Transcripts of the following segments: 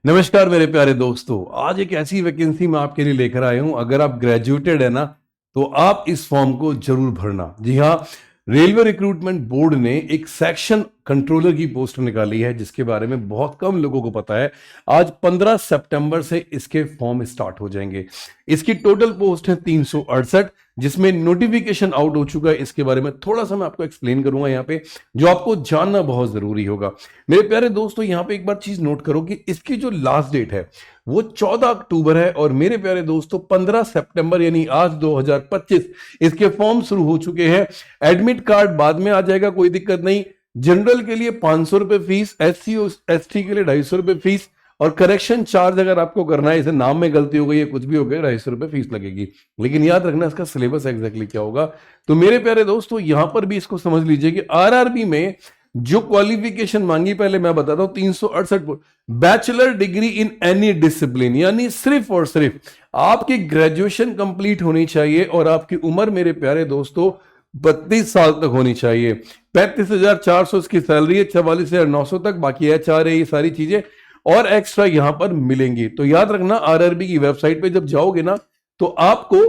नमस्कार मेरे प्यारे दोस्तों। आज एक ऐसी वैकेंसी मैं आपके लिए लेकर आया हूं। अगर आप ग्रेजुएटेड है ना, तो आप इस फॉर्म को जरूर भरना। जी हाँ, रेलवे रिक्रूटमेंट बोर्ड ने एक सेक्शन कंट्रोलर की पोस्ट निकाली है, जिसके बारे में बहुत कम लोगों को पता है। आज 15 सितंबर से इसके फॉर्म स्टार्ट हो जाएंगे। इसकी टोटल पोस्ट है 368, जिसमें नोटिफिकेशन आउट हो चुका है। इसके बारे में थोड़ा सा मैं आपको एक्सप्लेन करूंगा यहाँ पे, जो आपको जानना बहुत जरूरी होगा। मेरे प्यारे दोस्तों, यहाँ पे एक बार चीज नोट करो कि इसकी जो लास्ट डेट है वो 14 अक्टूबर है, और मेरे प्यारे दोस्तों 15 सितंबर यानी आज 2025 इसके फॉर्म शुरू हो चुके हैं। एडमिट कार्ड बाद में आ जाएगा, कोई दिक्कत नहीं। जनरल के लिए 500 रुपए फीस, एससी एसटी के लिए 250 रुपए फीस, और करेक्शन चार्ज अगर आपको करना है, इसे नाम में गलती हो गई है कुछ भी हो गया, 250 रुपए फीस लगेगी। लेकिन याद रखना इसका सिलेबस एग्जैक्टली क्या होगा। तो मेरे प्यारे दोस्तों, यहां पर भी इसको समझ लीजिए कि आरआरबी में जो क्वालिफिकेशन मांगी, पहले मैं बताता हूं, 368 bachelor degree in any discipline, यानी सिर्फ और सिर्फ आपकी ग्रेजुएशन कंप्लीट होनी चाहिए, और आपकी उम्र मेरे प्यारे दोस्तों 32 साल तक होनी चाहिए। 35,400 इसकी सैलरी है, 44,900 तक। बाकी एचआर है, ये सारी चीजें और एक्स्ट्रा यहां पर मिलेंगी। तो याद रखना, आरआरबी की वेबसाइट पे जब जाओगे ना, तो आपको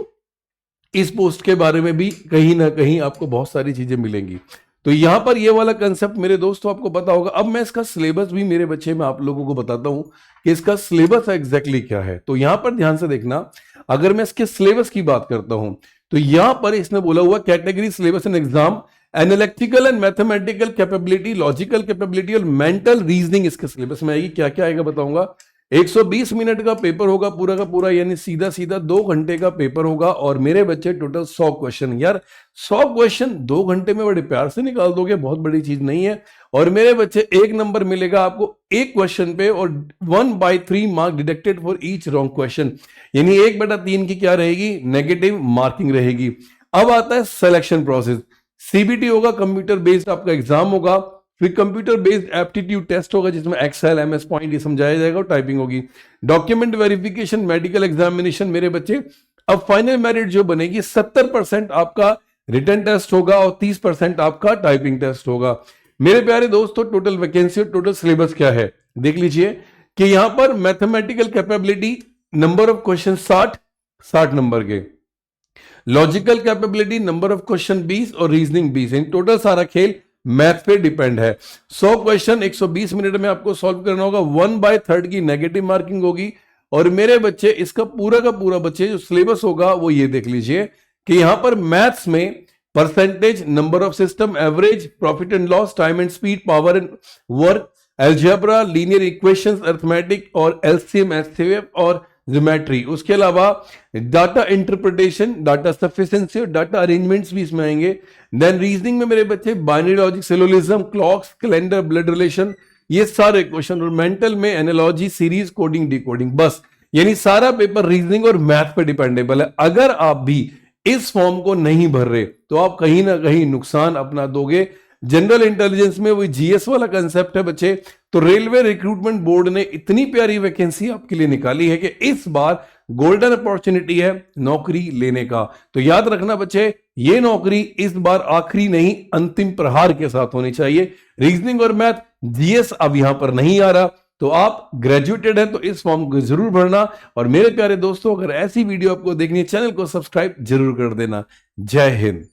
इस पोस्ट के बारे में भी कहीं ना कहीं आपको बहुत सारी चीजें मिलेंगी। तो यहां पर ये वाला कंसेप्ट मेरे दोस्तों आपको पता होगा। अब मैं इसका सिलेबस भी मेरे बच्चे में आप लोगों को बताता हूं कि इसका सिलेबस एग्जैक्टली क्या है। तो यहां पर ध्यान से देखना, अगर मैं इसके सिलेबस की बात करता हूं, तो यहां पर इसने बोला हुआ category syllabus and exam, analytical and mathematical capability, logical capability और मेंटल रीजनिंग इसके सिलेबस में आएगी। क्या क्या आएगा बताऊंगा। 120 मिनट का पेपर होगा पूरा का पूरा, यानी सीधा सीधा 2 घंटे का पेपर होगा। और मेरे बच्चे टोटल 100 क्वेश्चन, यार 100 क्वेश्चन 2 घंटे में बड़े प्यार से निकाल दोगे, बहुत बड़ी चीज नहीं है। और मेरे बच्चे 1 नंबर मिलेगा आपको एक क्वेश्चन पे, और 1/3 mark deducted for each wrong question, यानी 1/3 की क्या रहेगी, नेगेटिव मार्किंग रहेगी। अब आता है सिलेक्शन प्रोसेस। सीबीटी होगा, कंप्यूटर बेस्ड आपका एग्जाम होगा। फिर कंप्यूटर बेस्ड एप्टीट्यूड टेस्ट होगा, जिसमें एक्सेल, एमएस पॉइंट ये समझाया जाएगा, और टाइपिंग होगी। डॉक्यूमेंट वेरिफिकेशन, मेडिकल एग्जामिनेशन मेरे बच्चे। अब फाइनल मेरिट जो बनेगी, 70% आपका रिटन टेस्ट होगा और 30% आपका टाइपिंग टेस्ट होगा। मेरे प्यारे दोस्तों, टोटल वैकेंसी और टोटल सिलेबस क्या है देख लीजिए कि यहां पर mathematical capability number of question 60 number के, logical capability number of question 20 और रीजनिंग 20। इन टोटल सारा खेल मैथ पे डिपेंड है। 100 क्वेश्चन 120 मिनट में आपको सॉल्व करना होगा। 1/3 की नेगेटिव मार्किंग होगी। और मेरे बच्चे इसका पूरा का पूरा बच्चे जो सिलेबस होगा वो ये देख लीजिए कि यहां पर मैथ्स में percentage, number of system, average, profit and loss, time and speed, power and work, algebra, linear equations, arithmetic और एलसीएम, एचसीएफ और ज्योमेट्री। उसके अलावा डाटा इंटरप्रिटेशन, डाटा सफिशिएंसी और डाटा अरेंजमेंट्स भी इसमें आएंगे। देन रीजनिंग में मेरे बच्चे binary logic, syllogism, clocks, calendar, blood relation, ये सारे क्वेश्चन। और मेंटल में एनालॉजी, सीरीज, कोडिंग, डिकोडिंग, बस। यानी सारा पेपर रीजनिंग और मैथ पे डिपेंडेबल है। अगर आप भी इस फॉर्म को नहीं भर रहे, तो आप कहीं ना कहीं नुकसान अपना दोगे। जनरल इंटेलिजेंस में वही जीएस वाला कंसेप्ट है बच्चे। तो रेलवे रिक्रूटमेंट बोर्ड ने इतनी प्यारी वैकेंसी आपके लिए निकाली है कि इस बार गोल्डन अपॉर्चुनिटी है नौकरी लेने का। तो याद रखना बच्चे, ये नौकरी इस बार आखिरी नहीं, अंतिम प्रहार के साथ होनी चाहिए। रीजनिंग और मैथ, जीएस अब यहां पर नहीं आ रहा। तो आप ग्रेजुएटेड हैं तो इस फॉर्म को जरूर भरना। और मेरे प्यारे दोस्तों, अगर ऐसी वीडियो आपको देखनी है, चैनल को सब्सक्राइब जरूर कर देना। जय हिंद।